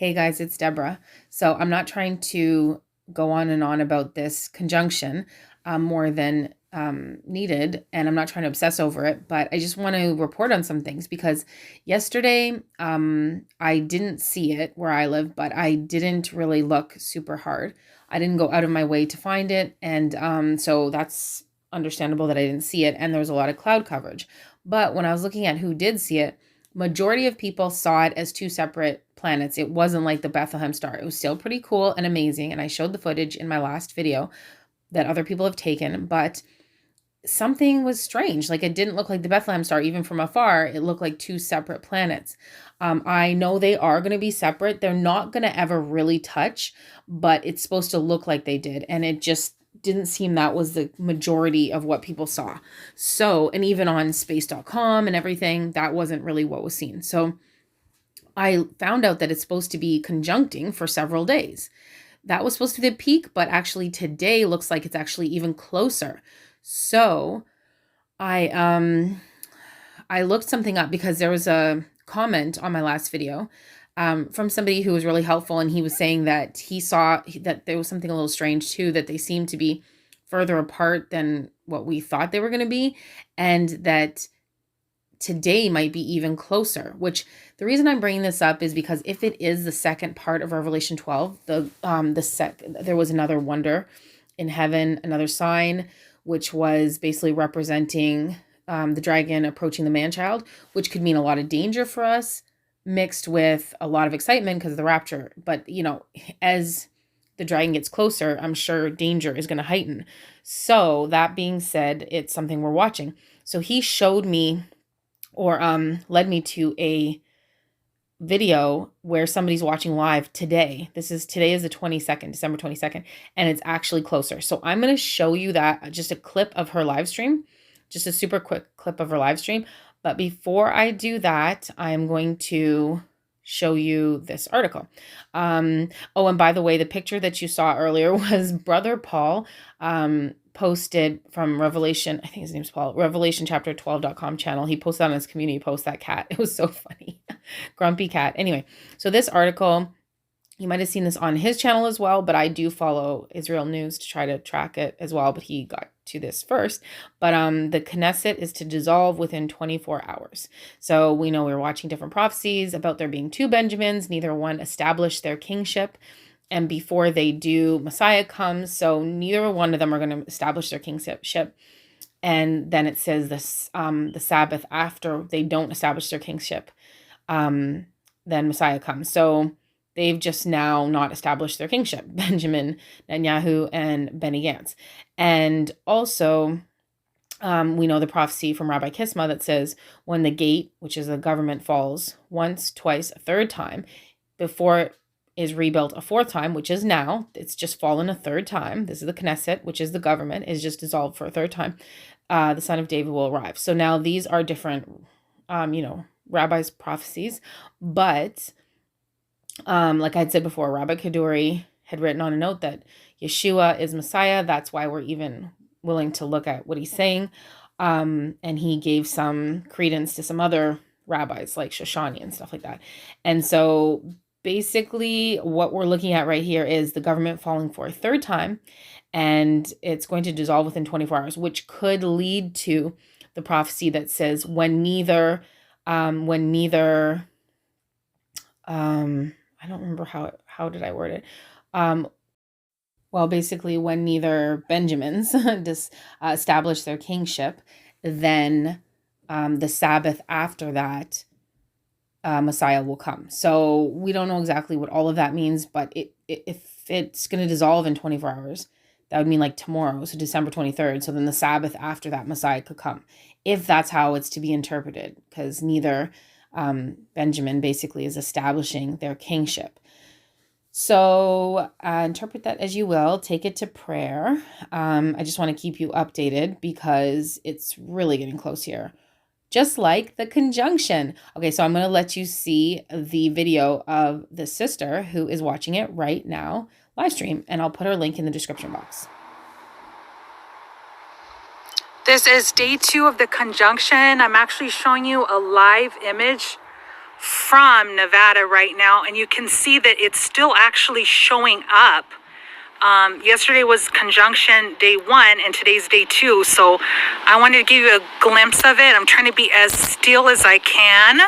Hey guys, it's Deborah. So I'm not trying to go on and on about this conjunction more than needed, and I'm not trying to obsess over it, but I just want to report on some things because yesterday I didn't see it where I live, but I didn't really look super hard. I didn't go out of my way to find it, and so that's understandable that I didn't see it, and there was a lot of cloud coverage. But when I was looking at who did see it, majority of people saw it as two separate planets. It wasn't like the Bethlehem star. It was still pretty cool and amazing. And I showed the footage in my last video that other people have taken, but something was strange. Like it didn't look like the Bethlehem star, even from afar. It looked like two separate planets. I know they are going to be separate. They're not going to ever really touch, but it's supposed to look like they did. And it just didn't seem that was the majority of what people saw. So, and even on space.com and everything, that wasn't really what was seen. So I found out that it's supposed to be conjuncting for several days. That was supposed to be the peak, but actually today looks like it's actually even closer. So I looked something up because there was a comment on my last video from somebody who was really helpful, and he was saying that he saw that there was something a little strange too, that they seemed to be further apart than what we thought they were going to be, and that today might be even closer. Which the reason I'm bringing this up is because if it is the second part of Revelation 12, there was another wonder in heaven, another sign, which was basically representing the dragon approaching the man-child, which could mean a lot of danger for us, mixed with a lot of excitement because of the rapture. But, you know, as the dragon gets closer, I'm sure danger is going to heighten. So that being said, it's something we're watching. So he showed me or led me to a video where somebody's watching live today. Today is the 22nd, December 22nd, and it's actually closer. So I'm going to show you that, just a clip of her live stream, just a super quick clip of her live stream. But before I do that, I'm going to show you this article. Oh, and by the way, the picture that you saw earlier was Brother Paul posted from Revelation. I think his name's Paul, Revelation chapter 12.com channel. He posted on his community post that cat. It was so funny. Grumpy cat. Anyway, so this article, you might have seen this on his channel as well, but I do follow Israel News to try to track it as well, but he got to this first. But the Knesset is to dissolve within 24 hours. So we know we're watching different prophecies about there being two Benjamins, neither one established their kingship. And before they do, Messiah comes. So neither one of them are going to establish their kingship. And then it says this, the Sabbath after they don't establish their kingship, then Messiah comes. So they've just now not established their kingship, Benjamin Netanyahu and Benny Gantz. And also, we know the prophecy from Rabbi Kisma that says when the gate, which is the government, falls once, twice, a third time, before it is rebuilt a fourth time, which is now, it's just fallen a third time. This is the Knesset, which is the government, is just dissolved for a third time. The son of David will arrive. So now these are different, rabbis' prophecies, but like I had said before, Rabbi Kaduri had written on a note that Yeshua is Messiah. That's why we're even willing to look at what he's saying. And he gave some credence to some other rabbis like Shoshani and stuff like that. And so basically what we're looking at right here is the government falling for a third time, and it's going to dissolve within 24 hours, which could lead to the prophecy that says when neither I don't remember how did I word it. Well, basically, when neither Benjamins establish their kingship, then the Sabbath after that, Messiah will come. So we don't know exactly what all of that means, but if it's going to dissolve in 24 hours, that would mean like tomorrow, so December 23rd. So then the Sabbath after that, Messiah could come, if that's how it's to be interpreted, because neither Benjamin basically is establishing their kingship. So interpret that as you will. Take it to prayer. I just want to keep you updated because it's really getting close here. Just like the conjunction. Okay, so I'm going to let you see the video of the sister who is watching it right now, live stream, and I'll put her link in the description box. This is day 2 of the conjunction. I'm actually showing you a live image from Nevada right now, and you can see that it's still actually showing up. Yesterday was conjunction day 1 and today's day 2, so I wanted to give you a glimpse of it. I'm trying to be as still as I can.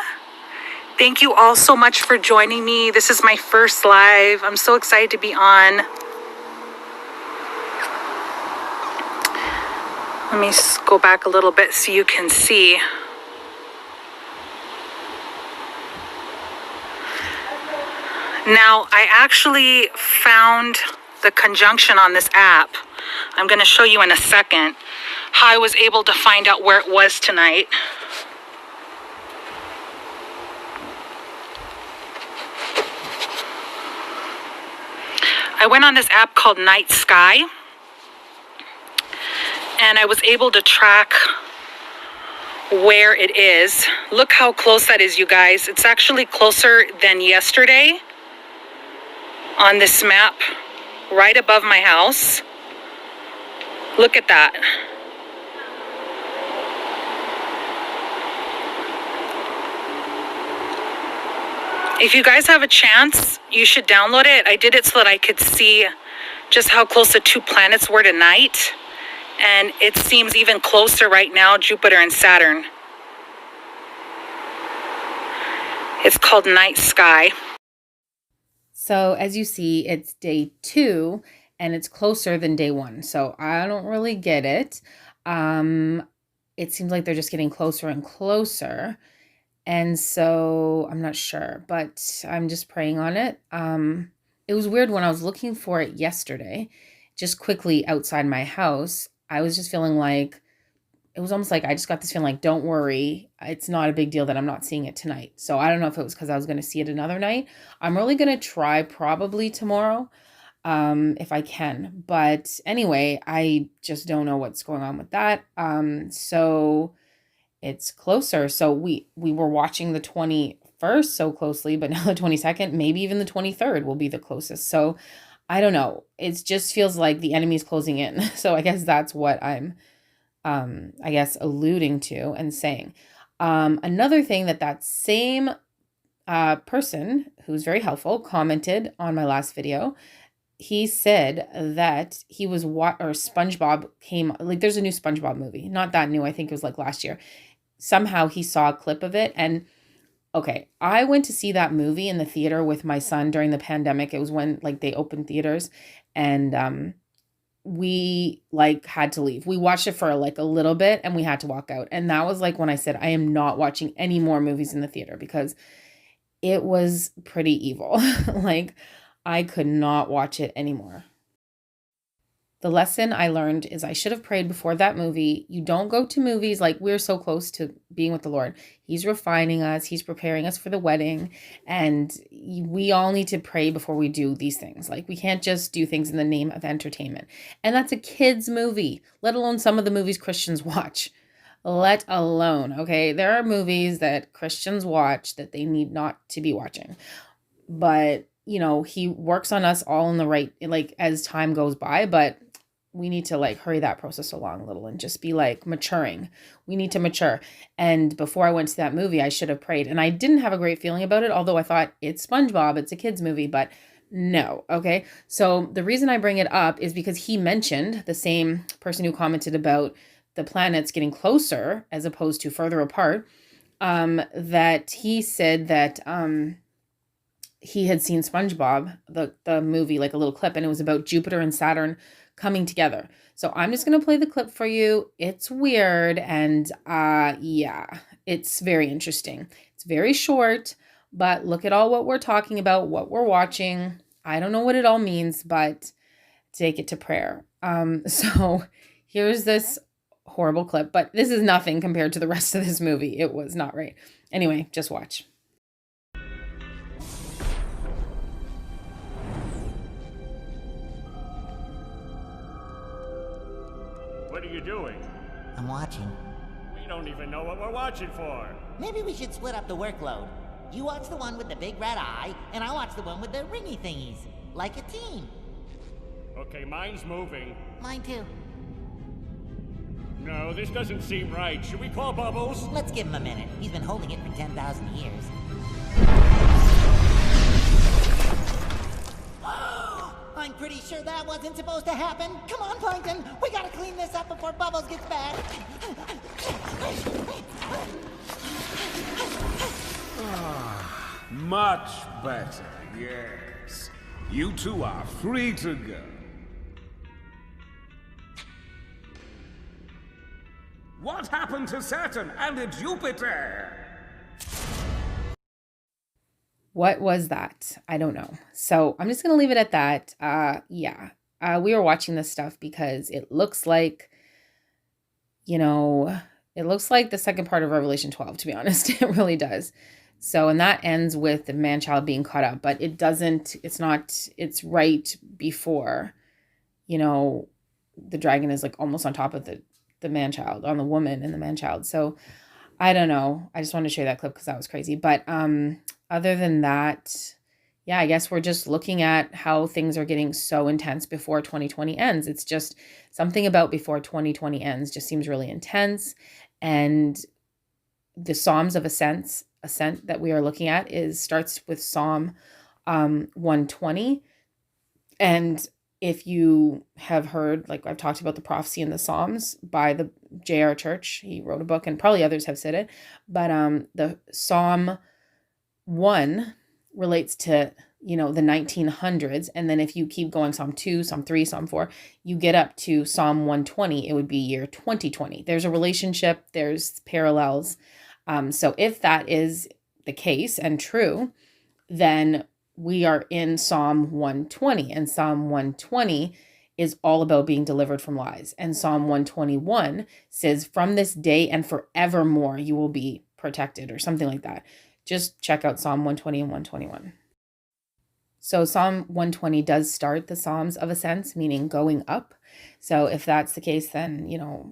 Thank you all so much for joining me. This is my first live. I'm so excited to be on. Let me go back a little bit so you can see. Now, I actually found the conjunction on this app. I'm going to show you in a second how I was able to find out where it was tonight. I went on this app called Night Sky, and I was able to track where it is. Look how close that is, you guys. It's actually closer than yesterday on this map, right above my house. Look at that. If you guys have a chance, you should download it. I did it so that I could see just how close the 2 planets were tonight. And it seems even closer right now, Jupiter and Saturn. It's called Night Sky. So as you see, it's day 2 and it's closer than day 1. So I don't really get it. It seems like they're just getting closer and closer. And so I'm not sure, but I'm just praying on it. It was weird when I was looking for it yesterday, just quickly outside my house. I was just feeling like, it was almost like I just got this feeling like, don't worry, it's not a big deal that I'm not seeing it tonight. So I don't know if it was because I was going to see it another night. I'm really going to try probably tomorrow, if I can. But anyway, I just don't know what's going on with that. So it's closer. So we were watching the 21st so closely, but now the 22nd, maybe even the 23rd will be the closest. So I don't know. It just feels like the enemy's closing in. So I guess that's what I'm alluding to and saying. Another thing that same person who's very helpful commented on my last video. He said that he was SpongeBob came, like there's a new SpongeBob movie, not that new. I think it was like last year. Somehow he saw a clip of it. And okay, I went to see that movie in the theater with my son during the pandemic. It was when like they opened theaters, and we like had to leave. We watched it for like a little bit and we had to walk out. And that was like when I said, I am not watching any more movies in the theater because it was pretty evil. Like I could not watch it anymore. The lesson I learned is I should have prayed before that movie. You don't go to movies like we're so close to being with the Lord. He's refining us. He's preparing us for the wedding. And we all need to pray before we do these things. Like we can't just do things in the name of entertainment. And that's a kid's movie, let alone some of the movies Christians watch. Let alone, okay? There are movies that Christians watch that they need not to be watching. But, you know, he works on us all in the right, like as time goes by, but we need to like hurry that process along a little and just be like maturing. We need to mature. And before I went to that movie, I should have prayed. And I didn't have a great feeling about it, although I thought it's SpongeBob, it's a kid's movie, but no. Okay. So the reason I bring it up is because he mentioned, the same person who commented about the planets getting closer as opposed to further apart, that he said that he had seen SpongeBob, the movie, like a little clip, and it was about Jupiter and Saturn coming together. So I'm just going to play the clip for you. It's weird. And yeah, it's very interesting. It's very short, but look at all what we're talking about, what we're watching. I don't know what it all means, but take it to prayer. So here's this horrible clip, but this is nothing compared to the rest of this movie. It was not right. Anyway, just watch. What are you doing? I'm watching. We don't even know what we're watching for. Maybe we should split up the workload. You watch the one with the big red eye, and I'll watch the one with the ringy thingies. Like a team. Okay, mine's moving. Mine too. No, this doesn't seem right. Should we call Bubbles? Let's give him a minute. He's been holding it for 10,000 years. I'm pretty sure that wasn't supposed to happen. Come on, Plankton. We gotta clean this up before Bubbles gets back. Much better, yes. You two are free to go. What happened to Saturn and Jupiter? What was that? I don't know. So I'm just going to leave it at that. We were watching this stuff because it looks like, it looks like the second part of Revelation 12, to be honest. It really does. So, and that ends with the man-child being caught up, but it doesn't, it's right before, the dragon is like almost on top of the man-child, on the woman and the man-child. So I don't know. I just wanted to show you that clip because that was crazy. But other than that, yeah, I guess we're just looking at how things are getting so intense before 2020 ends. It's just something about before 2020 ends just seems really intense. And the Psalms of Ascent that we are looking at starts with Psalm 120. And if you have heard, like I've talked about the prophecy in the Psalms by the J.R. Church, he wrote a book and probably others have said it, but the Psalm 1 relates to, the 1900s. And then if you keep going, Psalm 2, Psalm 3, Psalm 4, you get up to Psalm 120, it would be year 2020. There's a relationship, there's parallels. So if that is the case and true, then we are in Psalm 120, and Psalm 120 is all about being delivered from lies. And Psalm 121 says, from this day and forevermore, you will be protected, or something like that. Just check out Psalm 120 and 121. So Psalm 120 does start the Psalms of Ascent, meaning going up. So if that's the case, then,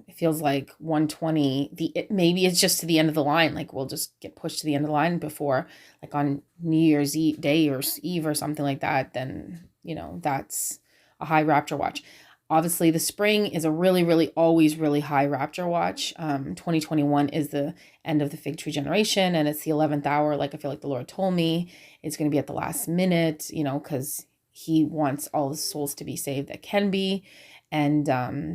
it feels like 120, maybe it's just to the end of the line. Like we'll just get pushed to the end of the line before, like on New Year's Day or Eve or something like that. Then, that's a high rapture watch. Obviously, the spring is a really, really, always really high rapture watch. 2021 is the end of the fig tree generation, and it's the 11th hour. Like I feel like the Lord told me it's going to be at the last minute, because he wants all the souls to be saved that can be. And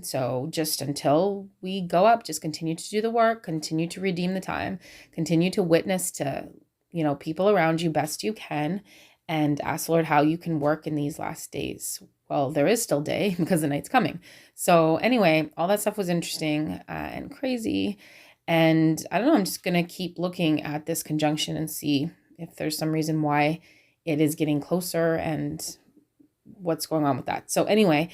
so just until we go up, just continue to do the work, continue to redeem the time, continue to witness to, people around you best you can, and ask the Lord how you can work in these last days. Well, there is still day because the night's coming. So anyway, all that stuff was interesting and crazy. And I don't know, I'm just going to keep looking at this conjunction and see if there's some reason why it is getting closer and what's going on with that. So anyway,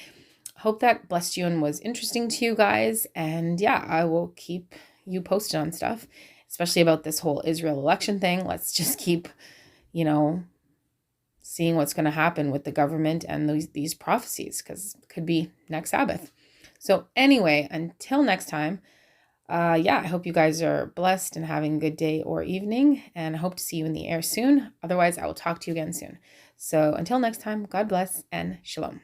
hope that blessed you and was interesting to you guys. And yeah, I will keep you posted on stuff, especially about this whole Israel election thing. Let's just keep, seeing what's going to happen with the government and these prophecies, because it could be next Sabbath. So anyway, until next time, I hope you guys are blessed and having a good day or evening, and I hope to see you in the air soon. Otherwise, I will talk to you again soon. So until next time, God bless and shalom.